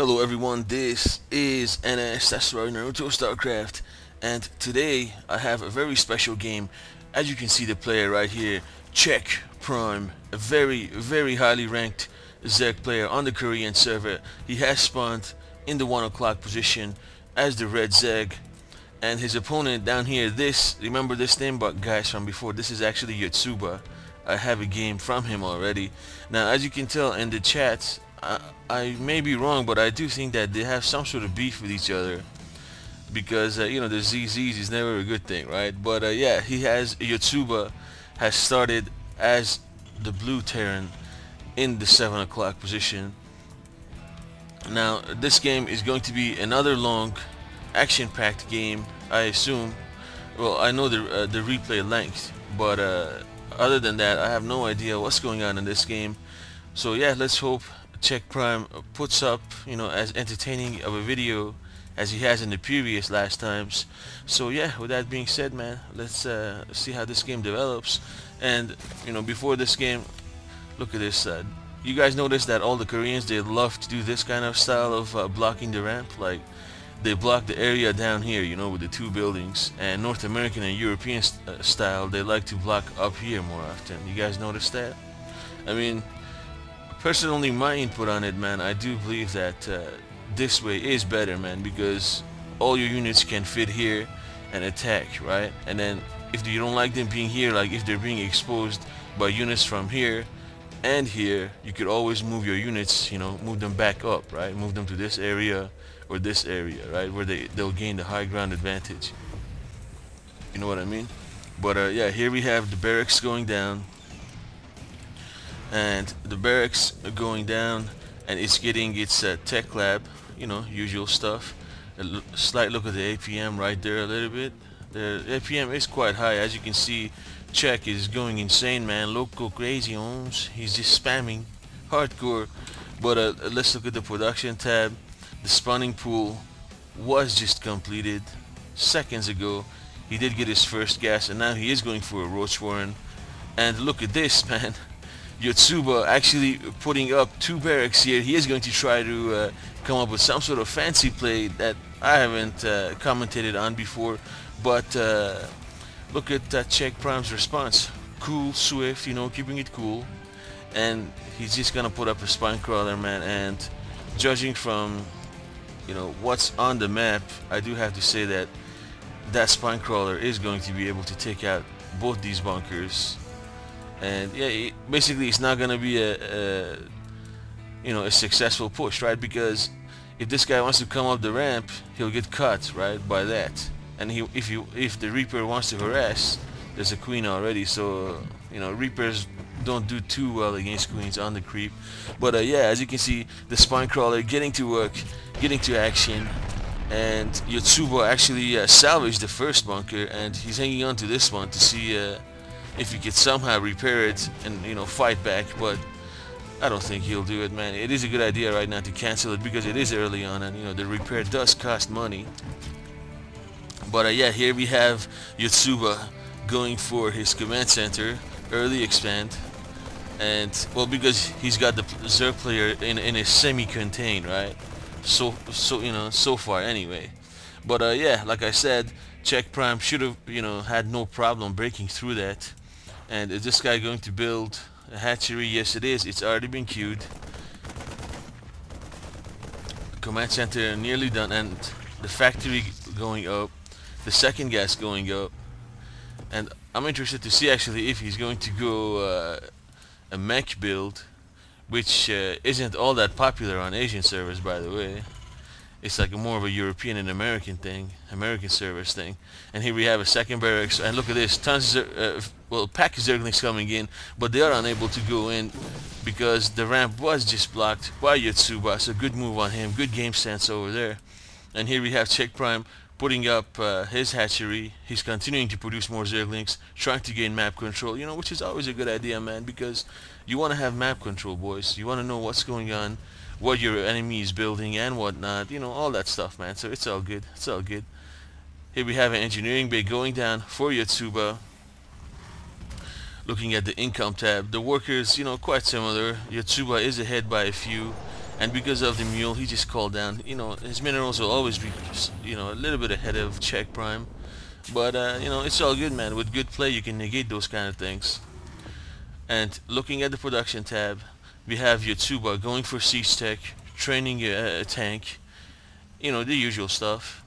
Hello everyone, this is NS, that's right, Naruto StarCraft, and today I have a very special game. As you can see the player right here, CheckPrime, a very highly ranked Zerg player on the Korean server. He has spawned in the 1 o'clock position as the red Zerg, and his opponent down here, remember this name but guys from before, this is actually Yotsuba. I have a game from him already. Now as you can tell in the chat, I may be wrong, but I do think that they have some sort of beef with each other because you know, the ZZs is never a good thing, right? But yeah, Yotsuba has started as the blue Terran in the 7 o'clock position. Now this game is going to be another long action-packed game, I assume. Well, I know the replay length, but other than that I have no idea what's going on in this game. So yeah, let's hope CheckPrime puts up, you know, as entertaining of a video as he has in the previous last times. So yeah, with that being said, man, let's see how this game develops. And you know, before this game, look at this. You guys notice that all the Koreans, they love to do this kind of style of blocking the ramp. Like they block the area down here, you know, with the two buildings. And North American and European style, they like to block up here more often. You guys notice that? I mean, personally, my input on it, man, I do believe that this way is better, man, because all your units can fit here and attack, right? And then if you don't like them being here, like if they're being exposed by units from here and here, you could always move your units, you know, move them back up, right? Move them to this area or this area, right, where they'll gain the high ground advantage. You know what I mean? But yeah, here we have the barracks going down. And the barracks are going down, and it's getting its tech lab, you know, usual stuff. A slight look at the APM right there a little bit. The APM is quite high, as you can see. Check is going insane, man. Loco crazy homes. He's just spamming hardcore. But let's look at the production tab. The spawning pool was just completed seconds ago. He did get his first gas, and now he is going for a roach warren. And look at this, man. Yotsuba actually putting up two barracks here. He is going to try to come up with some sort of fancy play that I haven't commentated on before. But look at CheckPrime's response. Cool, swift, you know, keeping it cool. And he's just gonna put up a spine crawler, man. And judging from, you know, what's on the map, I do have to say that that spine crawler is going to be able to take out both these bunkers. And yeah, basically it's not gonna be a you know, a successful push, right? Because if this guy wants to come up the ramp, he'll get cut, right, by that. And if the Reaper wants to harass, there's a queen already, so you know, Reapers don't do too well against queens on the creep. But yeah, as you can see, the spine crawler getting to work, getting to action. And Yotsuba actually salvaged the first bunker, and he's hanging on to this one to see if he could somehow repair it and, you know, fight back. But I don't think he'll do it, man. It is a good idea right now to cancel it because it is early on, and you know, the repair does cost money. But yeah, here we have Yotsuba going for his command center, early expand. And well, because he's got the Zerg player in a semi-contained, right? So you know, so far anyway. But yeah, like I said, CheckPrime should have, you know, had no problem breaking through that. And is this guy going to build a hatchery? Yes, it is. It's already been queued. Command center nearly done, and the factory going up, the second gas going up. And I'm interested to see actually if he's going to go a mech build, which isn't all that popular on Asian servers, by the way. It's like more of a European and American thing, American servers thing. And here we have a second barracks, and look at this, tons of well, pack of Zerglings coming in, but they are unable to go in because the ramp was just blocked by Yotsuba. So good move on him, good game sense over there. And here we have CheckPrime putting up his hatchery. He's continuing to produce more Zerglings, trying to gain map control, you know, which is always a good idea, man, because you want to have map control, boys. You want to know what's going on, what your enemy is building and whatnot, you know, all that stuff, man. So it's all good, it's all good. Here we have an engineering bay going down for Yotsuba. Looking at the income tab, the workers, you know, quite similar. Yotsuba is ahead by a few, and because of the mule, he just called down. You know, his minerals will always be, you know, a little bit ahead of CheckPrime. But you know, it's all good, man. With good play, you can negate those kind of things. And looking at the production tab, we have Yotsuba going for siege tech, training a tank. You know, the usual stuff.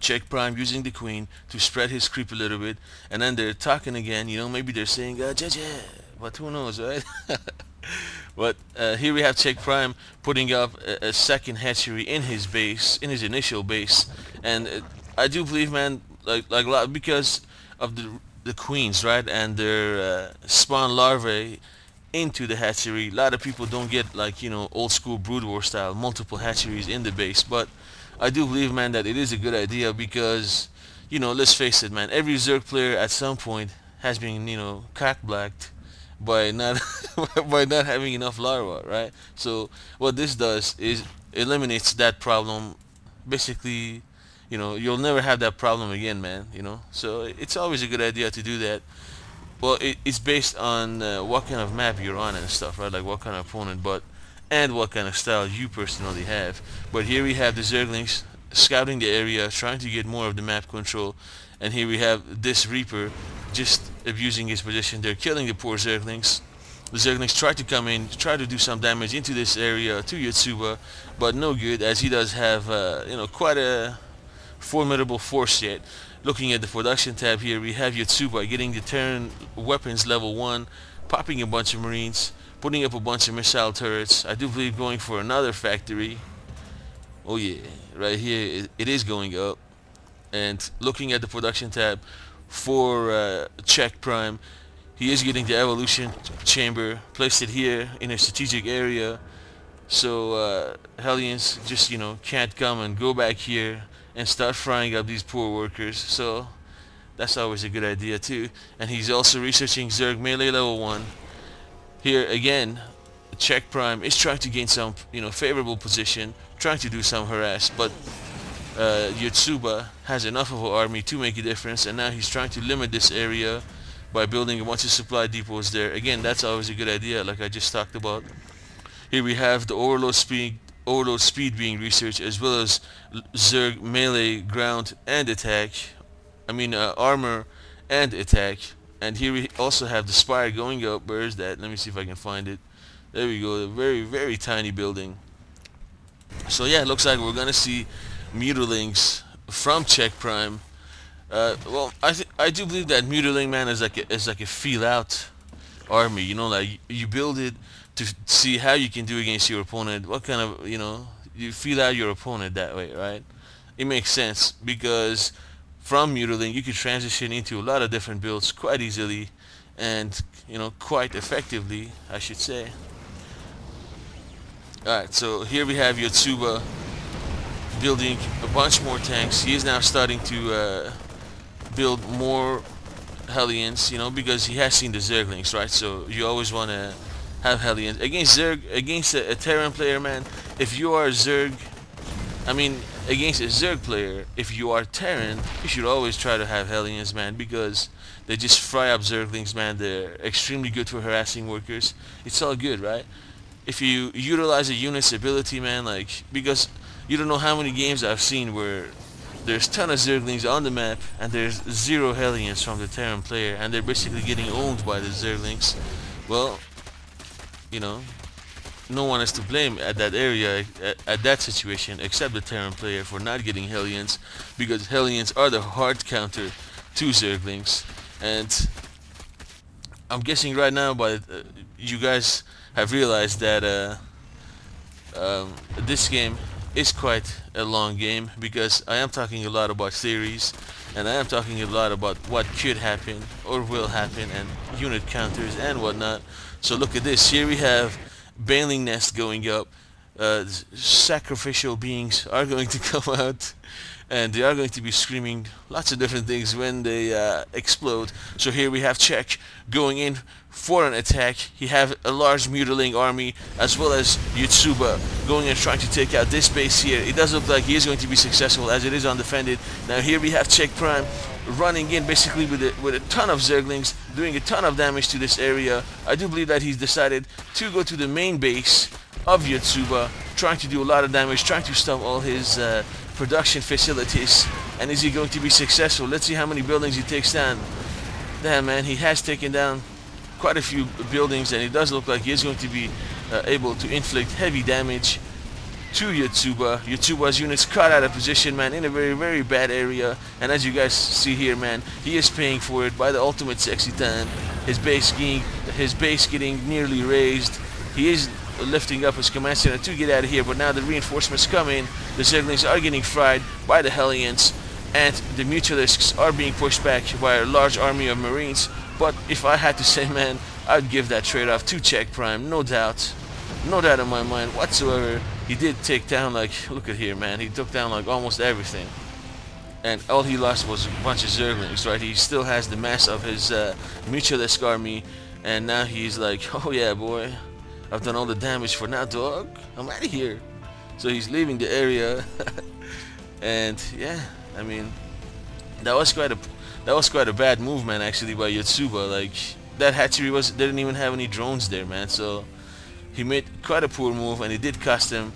CheckPrime using the queen to spread his creep a little bit, and then they're talking again. You know, maybe they're saying Jaja, but who knows, right? But here we have CheckPrime putting up a second hatchery in his base, in his initial base, and I do believe, man, like a lot, because of the queens, right, and their spawn larvae into the hatchery. A lot of people don't get, like, you know, old school Brood War style multiple hatcheries in the base, but I do believe, man, that it is a good idea because, you know, let's face it, man, every Zerg player at some point has been, you know, cock-blacked by not by not having enough larvae, right? So what this does is eliminates that problem. Basically, you know, you'll never have that problem again, man, you know. So it's always a good idea to do that. Well, it's based on what kind of map you're on and stuff, right? Like what kind of opponent, and what kind of style you personally have. But here we have the Zerglings scouting the area, trying to get more of the map control, and here we have this Reaper just abusing his position. They're killing the poor Zerglings. The Zerglings try to come in, try to do some damage into this area to Yotsuba, but no good, as he does have you know, quite a formidable force yet. Looking at the production tab here, we have Yotsuba getting the Terran weapons level 1, popping a bunch of Marines, putting up a bunch of missile turrets. I do believe going for another factory. Oh yeah, right here it is going up. And looking at the production tab for CheckPrime, he is getting the evolution chamber, placed it here in a strategic area, so Hellions just, you know, can't come and go back here and start frying up these poor workers. So that's always a good idea too. And he's also researching Zerg melee level 1. Here again, CheckPrime is trying to gain some, you know, favorable position, trying to do some harass, but Yotsuba has enough of an army to make a difference, and now he's trying to limit this area by building a bunch of supply depots there. Again, that's always a good idea, like I just talked about. Here we have the overload speed being researched, as well as Zerg melee, ground, and attack. I mean armor and attack. And here we also have the spire going up. Where is that? Let me see if I can find it. There we go. A very, very tiny building. So yeah, it looks like we're gonna see mutilings from CheckPrime. Well, I do believe that mutiling, man, is like a feel out army. You know, like you build it to see how you can do against your opponent. What kind of, you know, you feel out your opponent that way, right? It makes sense because from mutiling you can transition into a lot of different builds quite easily, and, you know, quite effectively, I should say. Alright, so here we have Yotsuba building a bunch more tanks. He is now starting to build more Hellions, you know, because he has seen the Zerglings, right? So you always want to have Hellions against Zerg, against a Terran player, man. If you are Zerg, I mean, against a Zerg player, if you are Terran, you should always try to have Hellions, man, because they just fry up Zerglings, man. They're extremely good for harassing workers. It's all good, right? If you utilize a unit's ability, man, like, because you don't know how many games I've seen where there's a ton of Zerglings on the map and there's 0 Hellions from the Terran player, and they're basically getting owned by the Zerglings. Well, you know, no one is to blame at that area, at that situation, except the Terran player for not getting Hellions, because Hellions are the hard counter to Zerglings. And I'm guessing right now, but you guys have realized that this game is quite a long game, because I am talking a lot about theories, and I am talking a lot about what could happen or will happen, and unit counters and whatnot. So look at this. Here we have Baneling Nest going up. Sacrificial beings are going to come out, and they are going to be screaming lots of different things when they explode. So here we have Check going in for an attack. He have a large mutiling army, as well as Yotsuba going and trying to take out this base here. It does look like he is going to be successful, as it is undefended. Now here we have CheckPrime running in basically with a ton of Zerglings, doing a ton of damage to this area. I do believe that he's decided to go to the main base of Yotsuba, trying to do a lot of damage, trying to stop all his production facilities. And is he going to be successful? Let's see how many buildings he takes down. Damn, man, he has taken down quite a few buildings, and it does look like he is going to be able to inflict heavy damage to Yotsuba. Yotsuba's units caught out of position, man, in a very, very bad area. And as you guys see here, man, he is paying for it by the ultimate sexy time. His base getting nearly raised. He is lifting up his command center to get out of here, but now the reinforcements come in. The Zerglings are getting fried by the Hellions, and the Mutualisks are being pushed back by a large army of Marines. But if I had to say, man, I'd give that trade-off to CheckPrime, no doubt. No doubt in my mind whatsoever. He did take down, like, look at here, man. He took down, like, almost everything. And all he lost was a bunch of Zerglings, right? He still has the mass of his Mutualisk army. And now he's like, oh yeah, boy. I've done all the damage for now, dog. I'm out of here. So he's leaving the area. And, yeah, I mean, that was quite a bad move, man, actually, by Yotsuba. Like, that hatchery didn't even have any drones there, man. So he made quite a poor move, and it did cost him,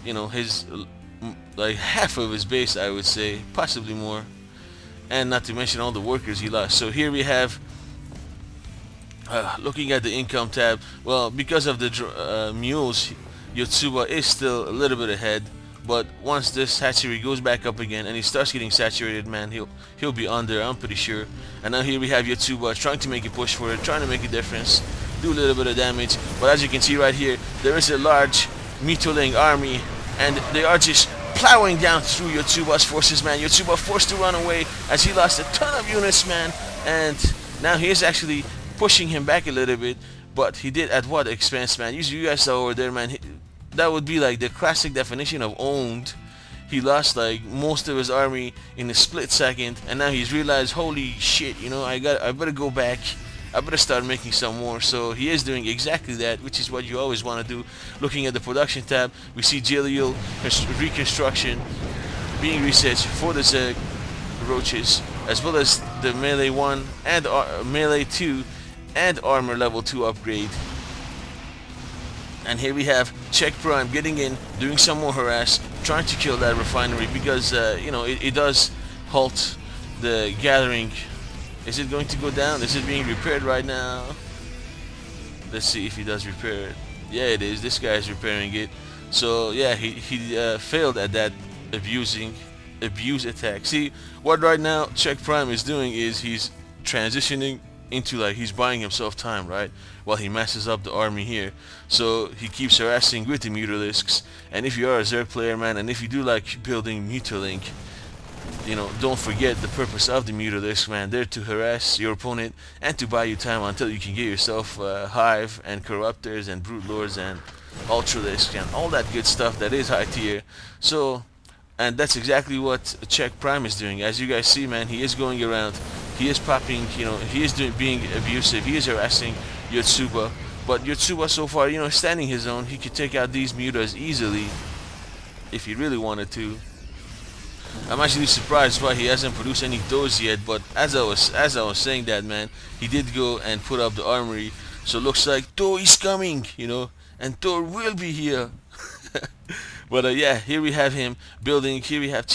you know, his like half of his base, I would say, possibly more, and not to mention all the workers he lost. So here we have, looking at the income tab. Well, because of the mules, Yotsuba is still a little bit ahead. But once this hatchery goes back up again and he starts getting saturated, man, he'll be under, I'm pretty sure. And now here we have Yotsuba trying to make a push for it, trying to make a difference, do a little bit of damage. But as you can see right here, there is a large Mitoling army, and they are just plowing down through Yotsuba's forces, man. Yotsuba forced to run away as he lost a ton of units, man. And now he is actually pushing him back a little bit, but he did at what expense, man? You guys saw over there, man. That would be like the classic definition of owned. He lost like most of his army in a split second, and now he's realized, holy shit, you know, I better go back. I better start making some more. So he is doing exactly that, which is what you always want to do. Looking at the production tab, we see Jaleel reconstruction being researched for the Zerg roaches, as well as the melee 1 and melee 2 and armor level 2 upgrade. And here we have CheckPrime getting in, doing some more harass, trying to kill that refinery, because you know, it does halt the gathering. Is it going to go down? Is it being repaired right now? Let's see if he does repair it. Yeah, it is. This guy is repairing it. So yeah, he failed at that abuse attack. See, what right now CheckPrime is doing is he's transitioning into, like, he's buying himself time, right, while he messes up the army here. So he keeps harassing with the Mutalisks. And if you are a Zerg player, man, and if you do like building Mutalink, you know, don't forget the purpose of the Mutalisk, man. They're to harass your opponent and to buy you time until you can get yourself Hive and Corruptors and Brute Lords and Ultralisks and all that good stuff that is high tier. So, and that's exactly what CheckPrime is doing. As you guys see, man, he is going around. He is popping, you know, he is being abusive. He is harassing Yotsuba. But Yotsuba so far, you know, standing his own. He could take out these mutas easily if he really wanted to. I'm actually surprised why he hasn't produced any doors yet. But as I was saying that, man, he did go and put up the armory. So looks like Thor is coming, you know, and Thor will be here. But yeah, here we have him building. Here we have